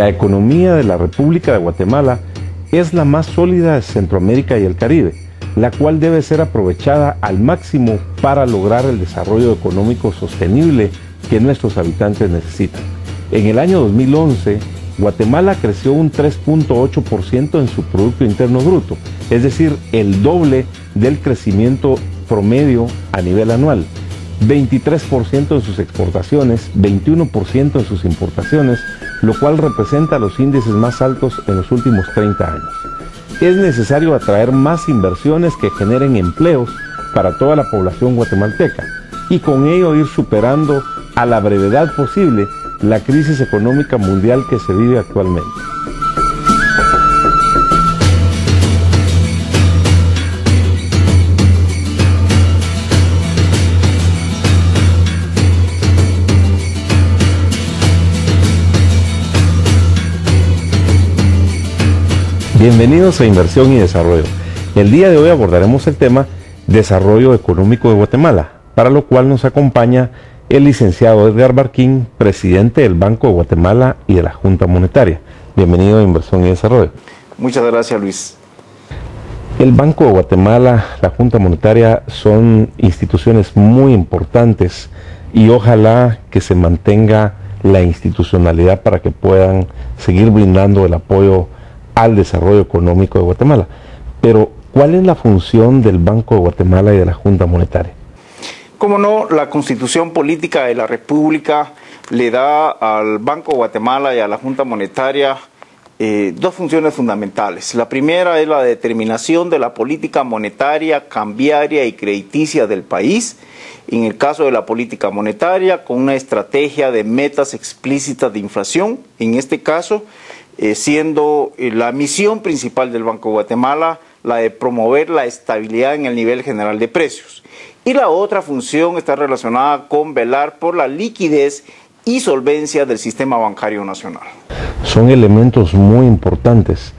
La economía de la República de Guatemala es la más sólida de Centroamérica y el Caribe, la cual debe ser aprovechada al máximo para lograr el desarrollo económico sostenible que nuestros habitantes necesitan. En el año 2011, Guatemala creció un 3.8% en su Producto Interno Bruto, es decir, el doble del crecimiento promedio a nivel anual. 23% en sus exportaciones, 21% en sus importaciones, lo cual representa los índices más altos en los últimos 30 años. Es necesario atraer más inversiones que generen empleos para toda la población guatemalteca y con ello ir superando a la brevedad posible la crisis económica mundial que se vive actualmente. Bienvenidos a Inversión y Desarrollo. El día de hoy abordaremos el tema Desarrollo Económico de Guatemala, para lo cual nos acompaña el licenciado Edgar Barquín, presidente del Banco de Guatemala y de la Junta Monetaria. Bienvenido a Inversión y Desarrollo. Muchas gracias, Luis. El Banco de Guatemala, la Junta Monetaria son instituciones muy importantes y ojalá que se mantenga la institucionalidad para que puedan seguir brindando el apoyo al desarrollo económico de Guatemala. Pero, ¿cuál es la función del Banco de Guatemala y de la Junta Monetaria? Como no, la Constitución Política de la República le da al Banco de Guatemala y a la Junta Monetaria dos funciones fundamentales. La primera es la determinación de la política monetaria, cambiaria y crediticia del país. En el caso de la política monetaria, con una estrategia de metas explícitas de inflación, en este caso, siendo la misión principal del Banco de Guatemala la de promover la estabilidad en el nivel general de precios. Y la otra función está relacionada con velar por la liquidez y solvencia del sistema bancario nacional. Son elementos muy importantes.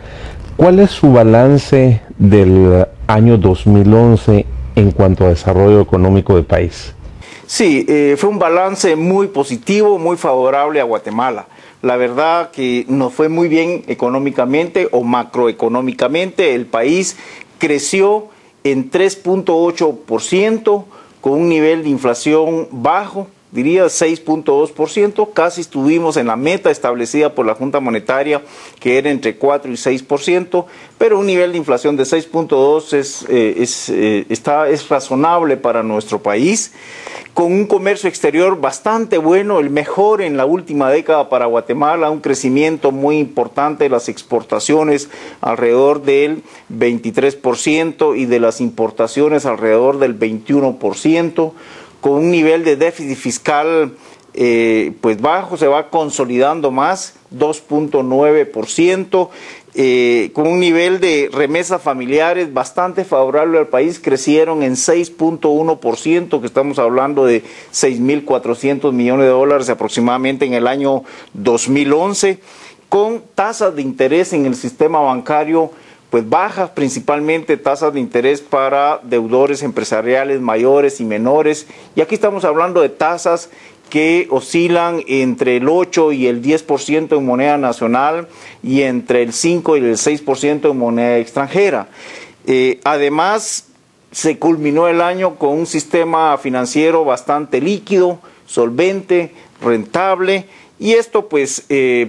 ¿Cuál es su balance del año 2011 en cuanto a desarrollo económico del país? Sí, fue un balance muy positivo, muy favorable a Guatemala. La verdad que nos fue muy bien económicamente o macroeconómicamente. El país creció en 3.8% con un nivel de inflación bajo, diría 6.2%, casi estuvimos en la meta establecida por la Junta Monetaria, que era entre 4 y 6%, pero un nivel de inflación de 6.2 es razonable para nuestro país, con un comercio exterior bastante bueno, el mejor en la última década para Guatemala, un crecimiento muy importante de las exportaciones alrededor del 23% y de las importaciones alrededor del 21%, con un nivel de déficit fiscal pues bajo, se va consolidando más, 2.9%, con un nivel de remesas familiares bastante favorable al país, crecieron en 6.1%, que estamos hablando de 6.400 millones de dólares aproximadamente en el año 2011, con tasas de interés en el sistema bancario pues bajas, principalmente tasas de interés para deudores empresariales mayores y menores, y aquí estamos hablando de tasas que oscilan entre el 8 y el 10% en moneda nacional y entre el 5 y el 6% en moneda extranjera. Además, se culminó el año con un sistema financiero bastante líquido, solvente, rentable, y esto pues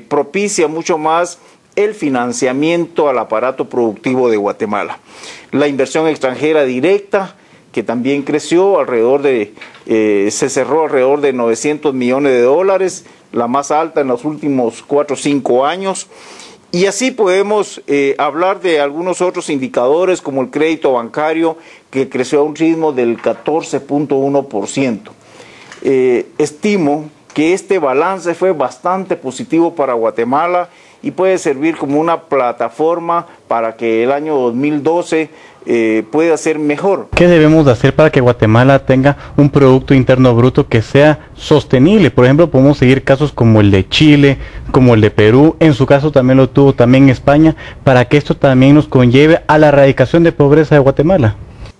propicia mucho más el financiamiento al aparato productivo de Guatemala. La inversión extranjera directa, que también creció alrededor de, se cerró alrededor de 900 millones de dólares, la más alta en los últimos 4 o 5 años. Y así podemos hablar de algunos otros indicadores como el crédito bancario, que creció a un ritmo del 14.1%. Estimo que este balance fue bastante positivo para Guatemala y puede servir como una plataforma para que el año 2012 pueda ser mejor. ¿Qué debemos de hacer para que Guatemala tenga un Producto Interno Bruto que sea sostenible? Por ejemplo, podemos seguir casos como el de Chile, como el de Perú, en su caso también lo tuvo también España, para que esto también nos conlleve a la erradicación de pobreza de Guatemala.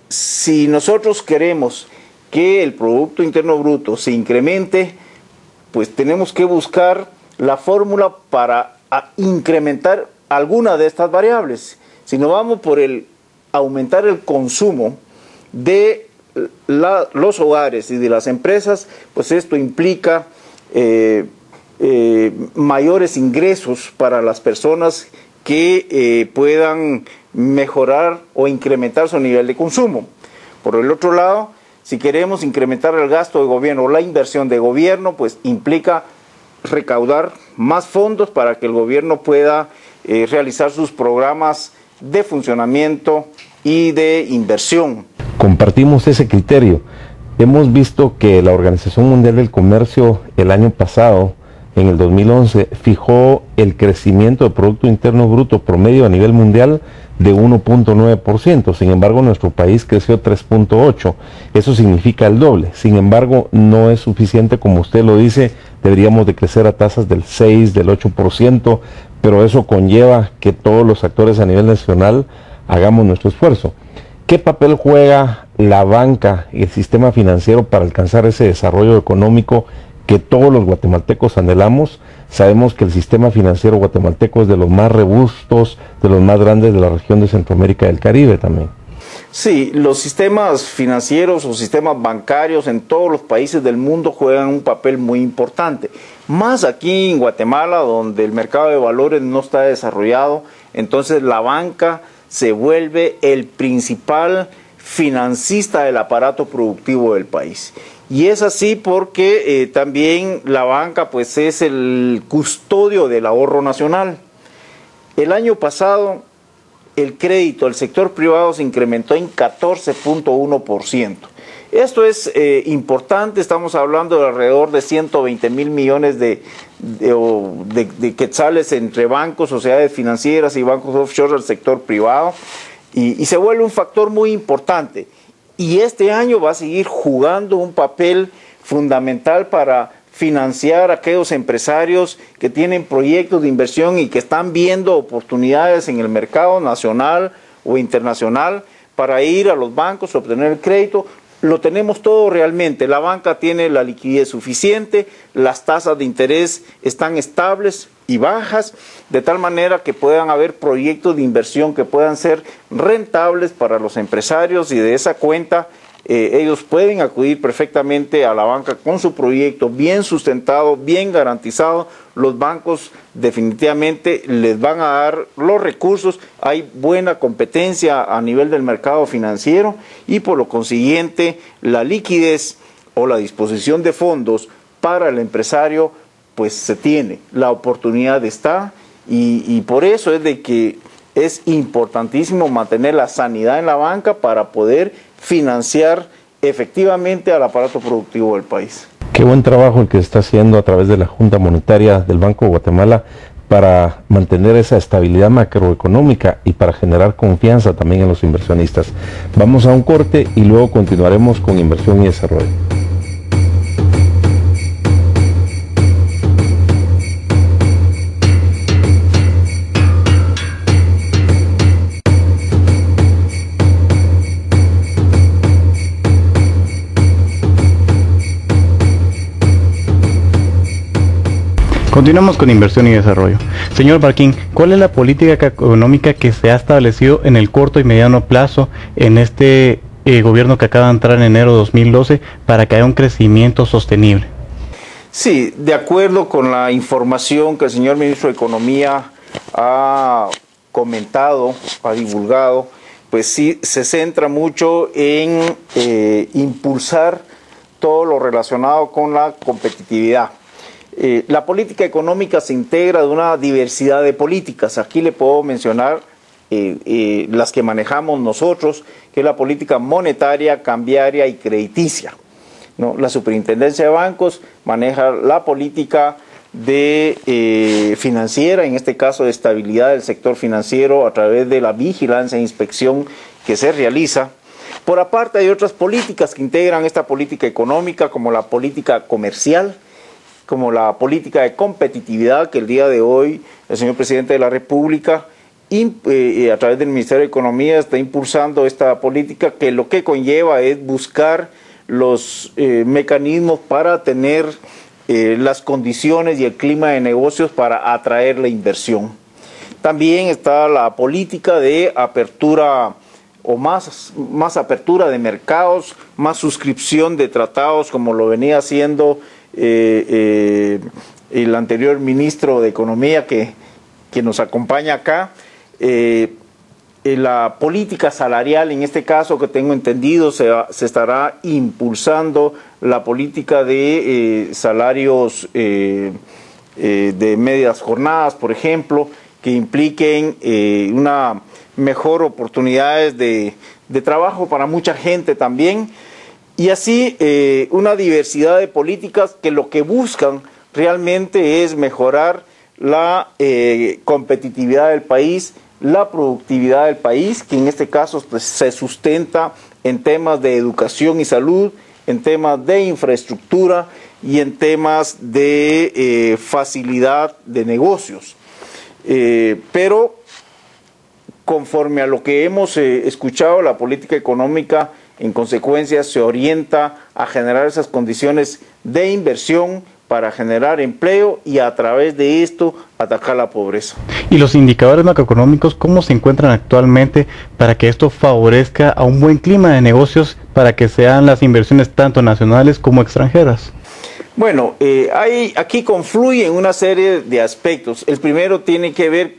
Si nosotros queremos que el Producto Interno Bruto se incremente, pues tenemos que buscar la fórmula para a incrementar alguna de estas variables, sino vamos por el aumentar el consumo de los hogares y de las empresas, pues esto implica mayores ingresos para las personas que puedan mejorar o incrementar su nivel de consumo. Por el otro lado, si queremos incrementar el gasto de gobierno o la inversión de gobierno, pues implica recaudar más fondos para que el gobierno pueda realizar sus programas de funcionamiento y de inversión. Compartimos ese criterio. Hemos visto que la Organización Mundial del Comercio el año pasado, en el 2011, fijó el crecimiento del Producto Interno Bruto promedio a nivel mundial de 1.9%. Sin embargo, nuestro país creció 3.8%. Eso significa el doble. Sin embargo, no es suficiente, como usted lo dice. Deberíamos de crecer a tasas del 6, del 8%, pero eso conlleva que todos los actores a nivel nacional hagamos nuestro esfuerzo. ¿Qué papel juega la banca y el sistema financiero para alcanzar ese desarrollo económico que todos los guatemaltecos anhelamos? Sabemos que el sistema financiero guatemalteco es de los más robustos, de los más grandes de la región de Centroamérica y del Caribe también. Sí, los sistemas financieros o sistemas bancarios en todos los países del mundo juegan un papel muy importante. Más aquí en Guatemala, donde el mercado de valores no está desarrollado, entonces la banca se vuelve el principal financista del aparato productivo del país. Y es así porque también la banca pues es el custodio del ahorro nacional. El año pasado el crédito al sector privado se incrementó en 14.1%. Esto es importante, estamos hablando de alrededor de 120.000 millones de quetzales entre bancos, sociedades financieras y bancos offshore al sector privado, y se vuelve un factor muy importante. Y este año va a seguir jugando un papel fundamental para financiar a aquellos empresarios que tienen proyectos de inversión y que están viendo oportunidades en el mercado nacional o internacional para ir a los bancos a obtener el crédito. Lo tenemos todo realmente, la banca tiene la liquidez suficiente, las tasas de interés están estables y bajas, de tal manera que puedan haber proyectos de inversión que puedan ser rentables para los empresarios, y de esa cuenta ellos pueden acudir perfectamente a la banca con su proyecto bien sustentado, bien garantizado. Los bancos definitivamente les van a dar los recursos, hay buena competencia a nivel del mercado financiero y por lo consiguiente la liquidez o la disposición de fondos para el empresario pues se tiene, la oportunidad está, y por eso es de que es importantísimo mantener la sanidad en la banca para poder financiar efectivamente al aparato productivo del país. Qué buen trabajo el que está haciendo a través de la Junta Monetaria del Banco de Guatemala para mantener esa estabilidad macroeconómica y para generar confianza también en los inversionistas. Vamos a un corte y luego continuaremos con inversión y desarrollo. Continuamos con inversión y desarrollo. Señor Barquín, ¿cuál es la política económica que se ha establecido en el corto y mediano plazo en este gobierno que acaba de entrar en enero de 2012 para que haya un crecimiento sostenible? Sí, de acuerdo con la información que el señor ministro de Economía ha comentado, ha divulgado, pues sí se centra mucho en impulsar todo lo relacionado con la competitividad. La política económica se integra de una diversidad de políticas. Aquí le puedo mencionar las que manejamos nosotros, que es la política monetaria, cambiaria y crediticia, ¿no? La Superintendencia de Bancos maneja la política de financiera, en este caso de estabilidad del sector financiero a través de la vigilancia e inspección que se realiza. Por aparte hay otras políticas que integran esta política económica, como la política comercial, como la política de competitividad, que el día de hoy el señor presidente de la República a través del Ministerio de Economía está impulsando esta política, que lo que conlleva es buscar los mecanismos para tener las condiciones y el clima de negocios para atraer la inversión. También está la política de apertura o más apertura de mercados, más suscripción de tratados, como lo venía haciendo el anterior ministro de Economía que nos acompaña acá. La política salarial, en este caso que tengo entendido, se estará impulsando la política de salarios de medias jornadas, por ejemplo, que impliquen una mejor oportunidades de trabajo para mucha gente también, y así una diversidad de políticas que lo que buscan realmente es mejorar la competitividad del país, la productividad del país, que en este caso pues, se sustenta en temas de educación y salud, en temas de infraestructura y en temas de facilidad de negocios. Pero conforme a lo que hemos escuchado, la política económica en consecuencia se orienta a generar esas condiciones de inversión para generar empleo y a través de esto atacar la pobreza. ¿Y los indicadores macroeconómicos cómo se encuentran actualmente para que esto favorezca a un buen clima de negocios para que sean las inversiones tanto nacionales como extranjeras? Bueno, aquí confluyen una serie de aspectos. El primero tiene que ver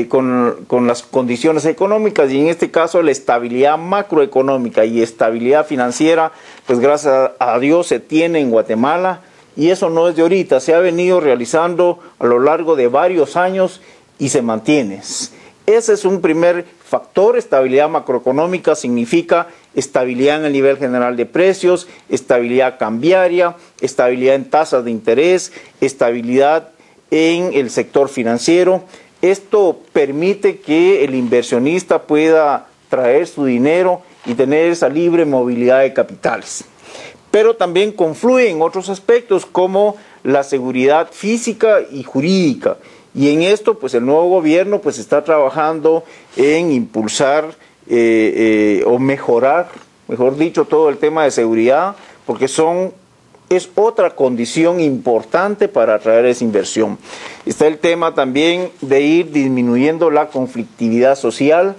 con las condiciones económicas y en este caso la estabilidad macroeconómica y estabilidad financiera, pues gracias a Dios se tiene en Guatemala. Y eso no es de ahorita, se ha venido realizando a lo largo de varios años y se mantiene. Ese es un primer factor. Estabilidad macroeconómica significa estabilidad en el nivel general de precios, estabilidad cambiaria, estabilidad en tasas de interés, estabilidad en el sector financiero. Esto permite que el inversionista pueda traer su dinero y tener esa libre movilidad de capitales. Pero también confluyen otros aspectos como la seguridad física y jurídica. Y en esto, pues el nuevo gobierno pues está trabajando en impulsar o mejorar, mejor dicho, todo el tema de seguridad, porque es otra condición importante para atraer esa inversión. Está el tema también de ir disminuyendo la conflictividad social,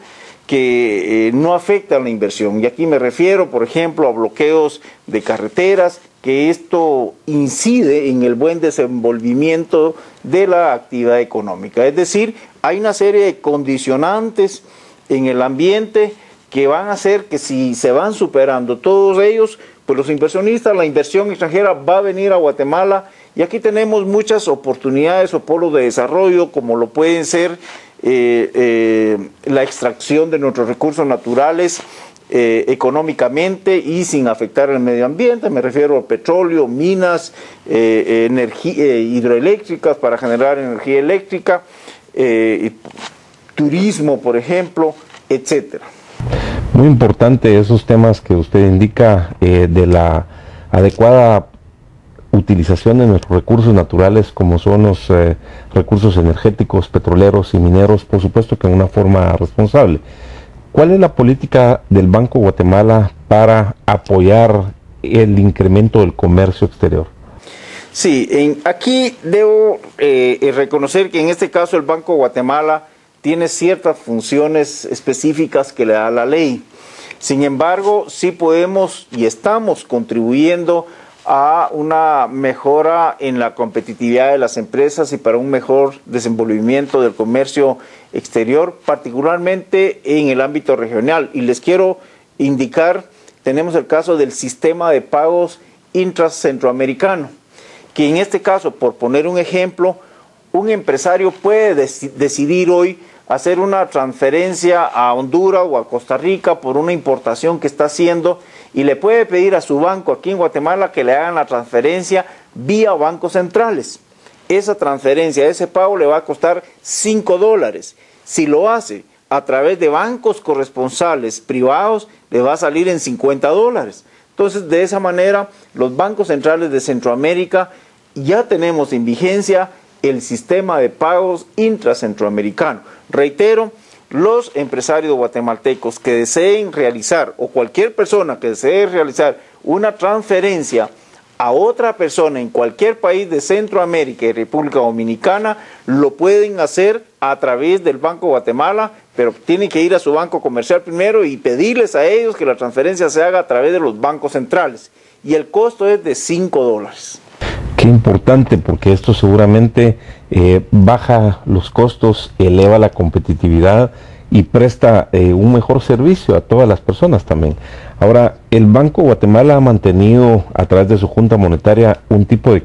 que no afecta a la inversión. Y aquí me refiero, por ejemplo, a bloqueos de carreteras, que esto incide en el buen desenvolvimiento de la actividad económica. Es decir, hay una serie de condicionantes en el ambiente que van a hacer que si se van superando todos ellos, pues los inversionistas, la inversión extranjera va a venir a Guatemala, y aquí tenemos muchas oportunidades o polos de desarrollo, como lo pueden ser la extracción de nuestros recursos naturales económicamente y sin afectar el medio ambiente. Me refiero a petróleo, minas, hidroeléctricas para generar energía eléctrica, turismo, por ejemplo, etcétera. Muy importante esos temas que usted indica de la adecuada utilización de nuestros recursos naturales, como son los recursos energéticos, petroleros y mineros, por supuesto que en una forma responsable. ¿Cuál es la política del Banco Guatemala para apoyar el incremento del comercio exterior? Sí, aquí debo reconocer que en este caso el Banco Guatemala tiene ciertas funciones específicas que le da la ley. Sin embargo, sí podemos y estamos contribuyendo a una mejora en la competitividad de las empresas y para un mejor desenvolvimiento del comercio exterior, particularmente en el ámbito regional. Y les quiero indicar, tenemos el caso del sistema de pagos intracentroamericano, que en este caso, por poner un ejemplo, un empresario puede decidir hoy hacer una transferencia a Honduras o a Costa Rica por una importación que está haciendo, y le puede pedir a su banco aquí en Guatemala que le hagan la transferencia vía bancos centrales. Esa transferencia, ese pago le va a costar $5. Si lo hace a través de bancos corresponsales privados, le va a salir en $50. Entonces, de esa manera, los bancos centrales de Centroamérica ya tenemos en vigencia el sistema de pagos intracentroamericano. Reitero, los empresarios guatemaltecos que deseen realizar, o cualquier persona que desee realizar una transferencia a otra persona en cualquier país de Centroamérica y República Dominicana, lo pueden hacer a través del Banco de Guatemala, pero tienen que ir a su banco comercial primero y pedirles a ellos que la transferencia se haga a través de los bancos centrales. Y el costo es de $5. Qué importante, porque esto seguramente baja los costos, eleva la competitividad y presta un mejor servicio a todas las personas también. Ahora, el Banco de Guatemala ha mantenido a través de su Junta Monetaria un tipo de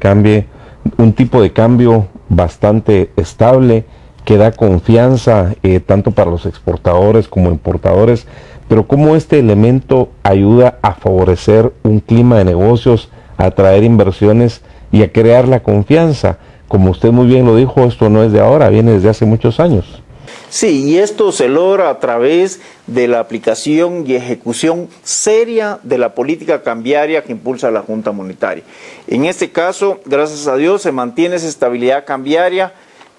cambio bastante estable, que da confianza tanto para los exportadores como importadores, pero cómo este elemento ayuda a favorecer un clima de negocios, a atraer inversiones y a crear la confianza. Como usted muy bien lo dijo, esto no es de ahora, viene desde hace muchos años. Sí, y esto se logra a través de la aplicación y ejecución seria de la política cambiaria que impulsa la Junta Monetaria. En este caso, gracias a Dios, se mantiene esa estabilidad cambiaria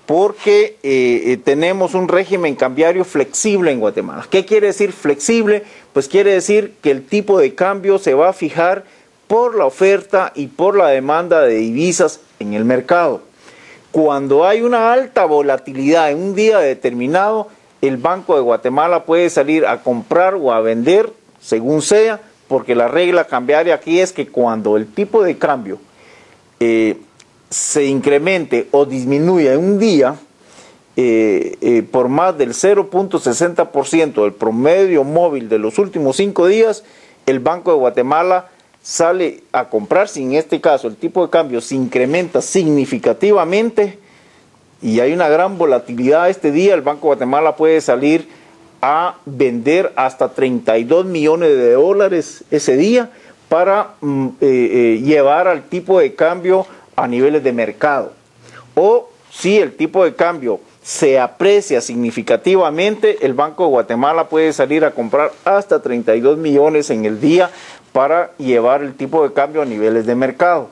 porque tenemos un régimen cambiario flexible en Guatemala. ¿Qué quiere decir flexible? Pues quiere decir que el tipo de cambio se va a fijar por la oferta y por la demanda de divisas en el mercado. Cuando hay una alta volatilidad en un día determinado, el Banco de Guatemala puede salir a comprar o a vender, según sea, porque la regla cambiaria aquí es que cuando el tipo de cambio se incremente o disminuya en un día por más del 0.60% del promedio móvil de los últimos 5 días, el Banco de Guatemala sale a comprar. Si en este caso el tipo de cambio se incrementa significativamente y hay una gran volatilidad este día, el Banco de Guatemala puede salir a vender hasta $32 millones ese día para llevar al tipo de cambio a niveles de mercado. O si el tipo de cambio se aprecia significativamente, el Banco de Guatemala puede salir a comprar hasta 32 millones en el día para llevar el tipo de cambio a niveles de mercado.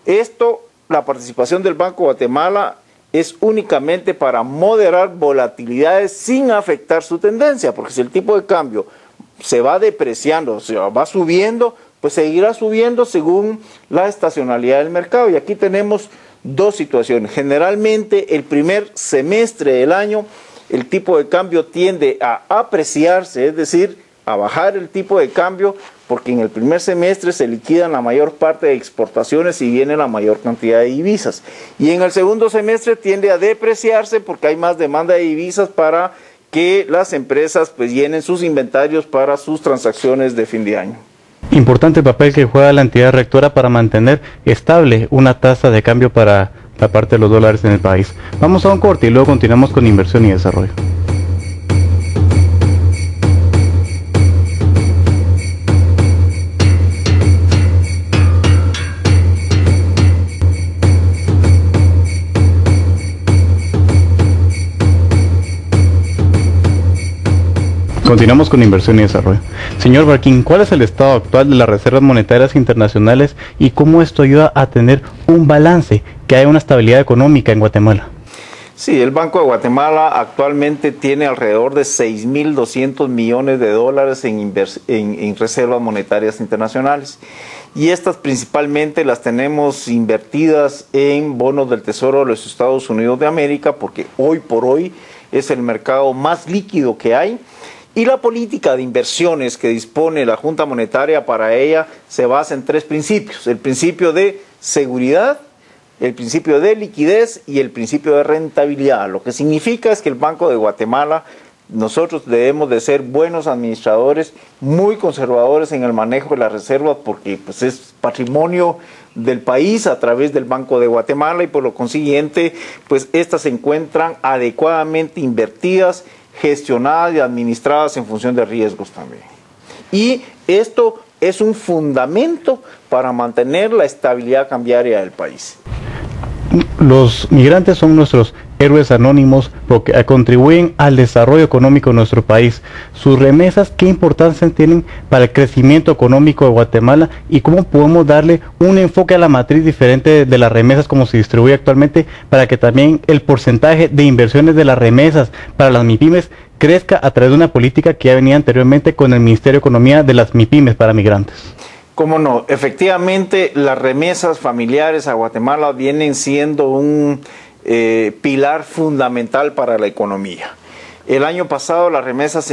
Esto, la participación del Banco de Guatemala es únicamente para moderar volatilidades sin afectar su tendencia, porque si el tipo de cambio se va depreciando, o sea, va subiendo, pues seguirá subiendo según la estacionalidad del mercado. Y aquí tenemos dos situaciones. Generalmente el primer semestre del año el tipo de cambio tiende a apreciarse, es decir, a bajar el tipo de cambio, porque en el primer semestre se liquidan la mayor parte de exportaciones y viene la mayor cantidad de divisas. Y en el segundo semestre tiende a depreciarse porque hay más demanda de divisas para que las empresas pues llenen sus inventarios para sus transacciones de fin de año. Importante papel que juega la entidad rectora para mantener estable una tasa de cambio para la parte de los dólares en el país. Vamos a un corte y luego continuamos con inversión y desarrollo. Continuamos con inversión y desarrollo. Señor Barquín, ¿cuál es el estado actual de las reservas monetarias internacionales y cómo esto ayuda a tener un balance, que haya una estabilidad económica en Guatemala? Sí, el Banco de Guatemala actualmente tiene alrededor de $6.200 millones en reservas monetarias internacionales. Y estas principalmente las tenemos invertidas en bonos del Tesoro de los Estados Unidos de América, porque hoy por hoy es el mercado más líquido que hay. Y la política de inversiones que dispone la Junta Monetaria para ella se basa en 3 principios. El principio de seguridad, el principio de liquidez y el principio de rentabilidad. Lo que significa es que el Banco de Guatemala, nosotros debemos de ser buenos administradores, muy conservadores en el manejo de las reservas, porque pues, es patrimonio del país a través del Banco de Guatemala y por lo consiguiente, pues estas se encuentran adecuadamente invertidas, gestionadas y administradas en función de riesgos también. Y esto es un fundamento para mantener la estabilidad cambiaria del país. Los migrantes son nuestros héroes anónimos porque contribuyen al desarrollo económico de nuestro país. Sus remesas, ¿qué importancia tienen para el crecimiento económico de Guatemala y cómo podemos darle un enfoque a la matriz diferente de las remesas como se distribuye actualmente para que también el porcentaje de inversiones de las remesas para las MIPYMES crezca a través de una política que ya venía anteriormente con el Ministerio de Economía de las MIPYMES para migrantes? Cómo no, efectivamente las remesas familiares a Guatemala vienen siendo un pilar fundamental para la economía. El año pasado las remesas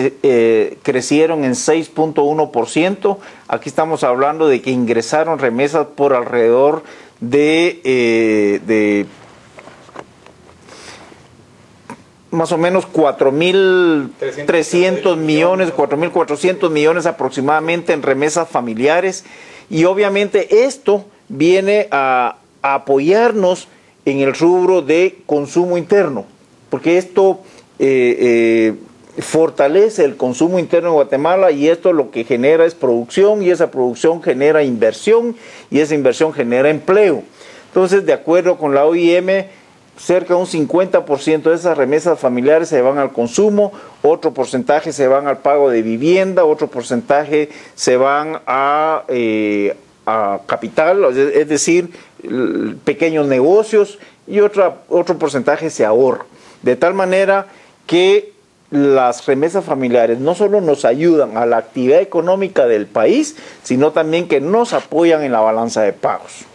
crecieron en 6.1%. Aquí estamos hablando de que ingresaron remesas por alrededor de más o menos 4.300 millones, 4.400 millones aproximadamente en remesas familiares, y obviamente esto viene a apoyarnos en el rubro de consumo interno, porque esto fortalece el consumo interno en Guatemala, y esto lo que genera es producción, y esa producción genera inversión, y esa inversión genera empleo. Entonces, de acuerdo con la OIM, cerca de un 50% de esas remesas familiares se van al consumo, otro porcentaje se van al pago de vivienda, otro porcentaje se van a capital, es decir, pequeños negocios, y otro porcentaje se ahorra. De tal manera que las remesas familiares no solo nos ayudan a la actividad económica del país, sino también que nos apoyan en la balanza de pagos.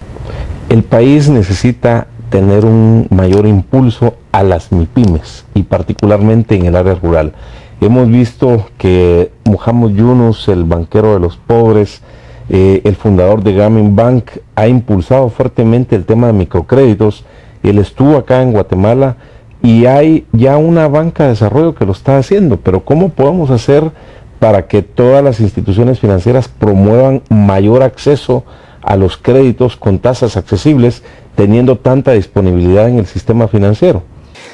El país necesita tener un mayor impulso a las MIPYMES, y particularmente en el área rural. Hemos visto que Muhammad Yunus, el banquero de los pobres, el fundador de Grameen Bank, ha impulsado fuertemente el tema de microcréditos. Él estuvo acá en Guatemala y hay ya una banca de desarrollo que lo está haciendo, pero ¿cómo podemos hacer para que todas las instituciones financieras promuevan mayor acceso a los créditos con tasas accesibles, teniendo tanta disponibilidad en el sistema financiero?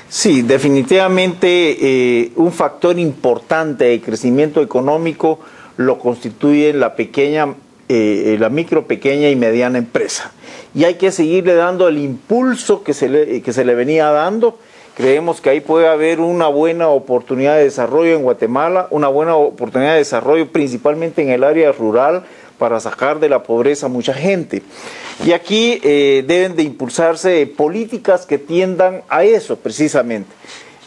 Sí, definitivamente un factor importante de crecimiento económico lo constituye la micro, pequeña y mediana empresa. Y hay que seguirle dando el impulso que se le venía dando. Creemos que ahí puede haber una buena oportunidad de desarrollo en Guatemala, una buena oportunidad de desarrollo principalmente en el área rural, para sacar de la pobreza a mucha gente. Y aquí deben de impulsarse políticas que tiendan a eso precisamente.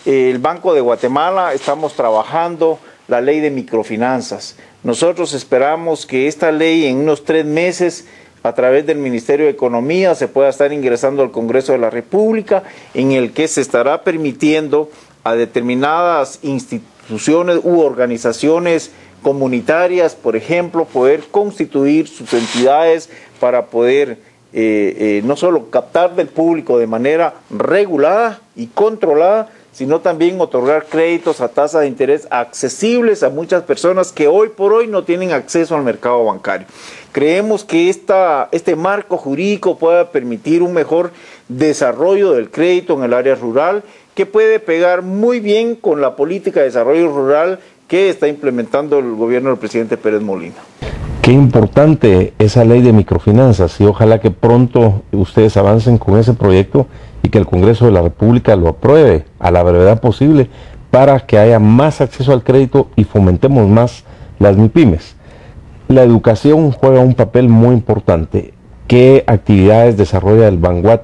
El Banco de Guatemala estamos trabajando la ley de microfinanzas. Nosotros esperamos que esta ley en unos 3 meses, a través del Ministerio de Economía, se pueda estar ingresando al Congreso de la República, en el que se estará permitiendo a determinadas instituciones u organizaciones comunitarias, por ejemplo, poder constituir sus entidades para poder no solo captar del público de manera regulada y controlada, sino también otorgar créditos a tasas de interés accesibles a muchas personas que hoy por hoy no tienen acceso al mercado bancario. Creemos que este marco jurídico pueda permitir un mejor desarrollo del crédito en el área rural, que puede pegar muy bien con la política de desarrollo rural que está implementando el gobierno del presidente Pérez Molina. Qué importante esa ley de microfinanzas, y ojalá que pronto ustedes avancen con ese proyecto y que el Congreso de la República lo apruebe a la brevedad posible, para que haya más acceso al crédito y fomentemos más las MIPYMES. La educación juega un papel muy importante. ¿Qué actividades desarrolla el Banguat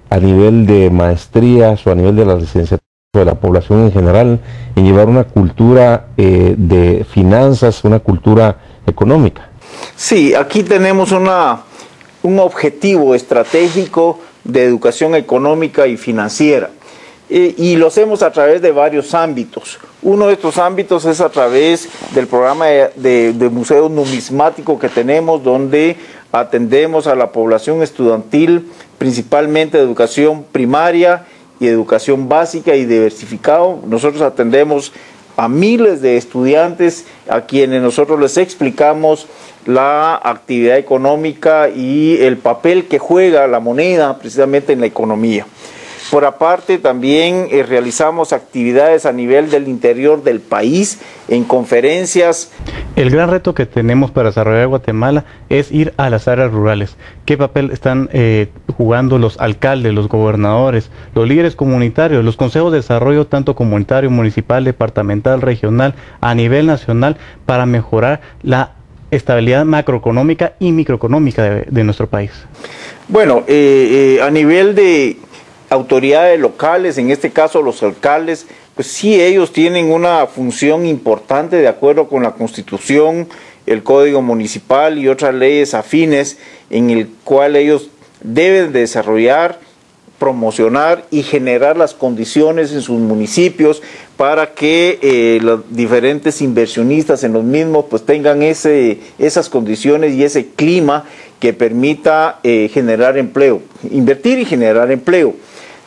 a nivel de maestrías o a nivel de la licenciatura de la población en general, en llevar una cultura de finanzas, una cultura económica? Sí, aquí tenemos un objetivo estratégico de educación económica y financiera, y lo hacemos a través de varios ámbitos. Uno de estos ámbitos es a través del programa de museo numismático que tenemos, donde atendemos a la población estudiantil, principalmente de educación primaria y educación básica y diversificado. Nosotros atendemos a miles de estudiantes a quienes nosotros les explicamos la actividad económica y el papel que juega la moneda precisamente en la economía. Por aparte, también realizamos actividades a nivel del interior del país, en conferencias. El gran reto que tenemos para desarrollar Guatemala es ir a las áreas rurales. ¿Qué papel están jugando los alcaldes, los gobernadores, los líderes comunitarios, los consejos de desarrollo, tanto comunitario, municipal, departamental, regional, a nivel nacional, para mejorar la estabilidad macroeconómica y microeconómica de nuestro país? Bueno, a nivel de autoridades locales, en este caso los alcaldes, pues sí, ellos tienen una función importante de acuerdo con la Constitución, el Código Municipal y otras leyes afines, en el cual ellos deben desarrollar, promocionar y generar las condiciones en sus municipios para que los diferentes inversionistas en los mismos pues tengan esas condiciones y ese clima que permita generar empleo, invertir y generar empleo.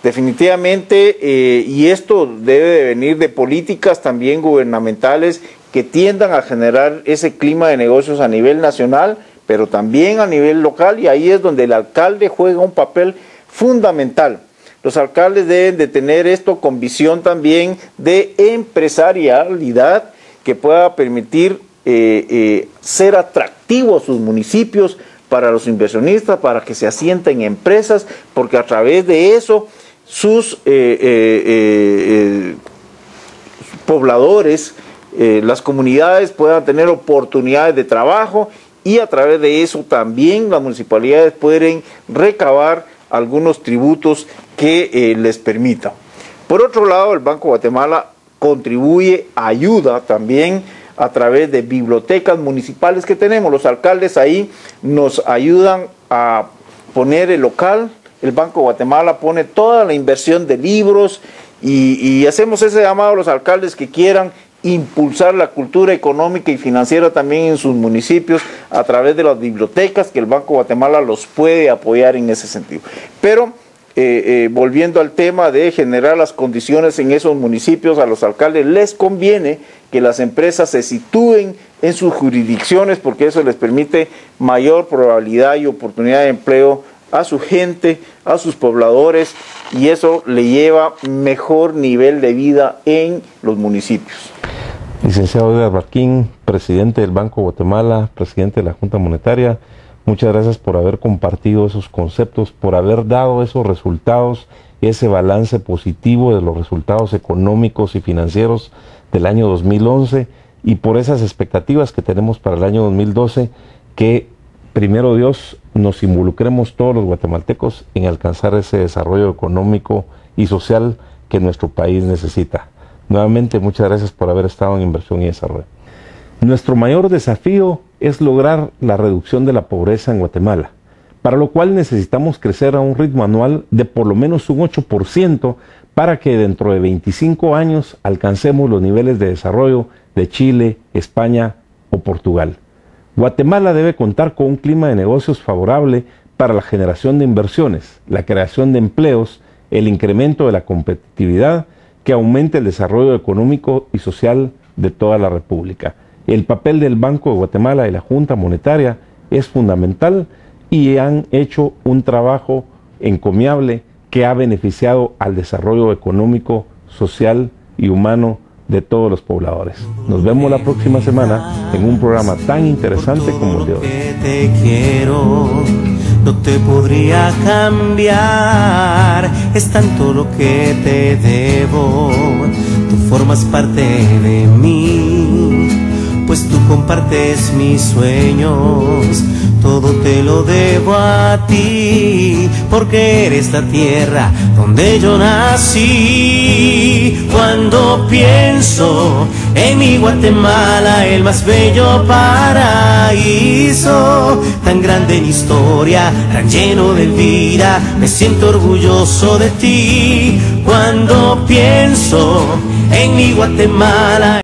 Definitivamente, y esto debe de venir de políticas también gubernamentales que tiendan a generar ese clima de negocios a nivel nacional, pero también a nivel local, y ahí es donde el alcalde juega un papel fundamental. Los alcaldes deben de tener esto con visión también de empresarialidad que pueda permitir ser atractivo a sus municipios para los inversionistas, para que se asienten empresas, porque a través de eso sus pobladores, las comunidades puedan tener oportunidades de trabajo, y a través de eso también las municipalidades pueden recabar algunos tributos que les permitan. Por otro lado, el Banco Guatemala contribuye, ayuda también a través de bibliotecas municipales que tenemos. Los alcaldes ahí nos ayudan a poner el local. El Banco Guatemala pone toda la inversión de libros y hacemos ese llamado a los alcaldes que quieran impulsar la cultura económica y financiera también en sus municipios a través de las bibliotecas, que el Banco Guatemala los puede apoyar en ese sentido. Pero volviendo al tema de generar las condiciones en esos municipios, a los alcaldes les conviene que las empresas se sitúen en sus jurisdicciones, porque eso les permite mayor probabilidad y oportunidad de empleo a su gente, a sus pobladores, y eso le lleva mejor nivel de vida en los municipios. Licenciado Edgar Barquín, presidente del Banco Guatemala, presidente de la Junta Monetaria, muchas gracias por haber compartido esos conceptos, por haber dado esos resultados, ese balance positivo de los resultados económicos y financieros del año 2011 y por esas expectativas que tenemos para el año 2012, que primero Dios nos involucremos todos los guatemaltecos en alcanzar ese desarrollo económico y social que nuestro país necesita. Nuevamente, muchas gracias por haber estado en Inversión y Desarrollo. Nuestro mayor desafío es lograr la reducción de la pobreza en Guatemala, para lo cual necesitamos crecer a un ritmo anual de por lo menos un 8% para que dentro de 25 años alcancemos los niveles de desarrollo de Chile, España o Portugal. Guatemala debe contar con un clima de negocios favorable para la generación de inversiones, la creación de empleos, el incremento de la competitividad, que aumente el desarrollo económico y social de toda la República. El papel del Banco de Guatemala y la Junta Monetaria es fundamental y han hecho un trabajo encomiable que ha beneficiado al desarrollo económico, social y humano de todos los pobladores. Nos vemos la próxima semana en un programa tan interesante como el de hoy. Te quiero, no te podría cambiar, es tanto lo que te debo, tú formas parte de mí, pues tú compartes mis sueños, todo te lo debo a ti, porque eres la tierra donde yo nací. Cuando pienso en mi Guatemala, el más bello paraíso, tan grande en historia, tan lleno de vida, me siento orgulloso de ti. Cuando pienso en mi Guatemala.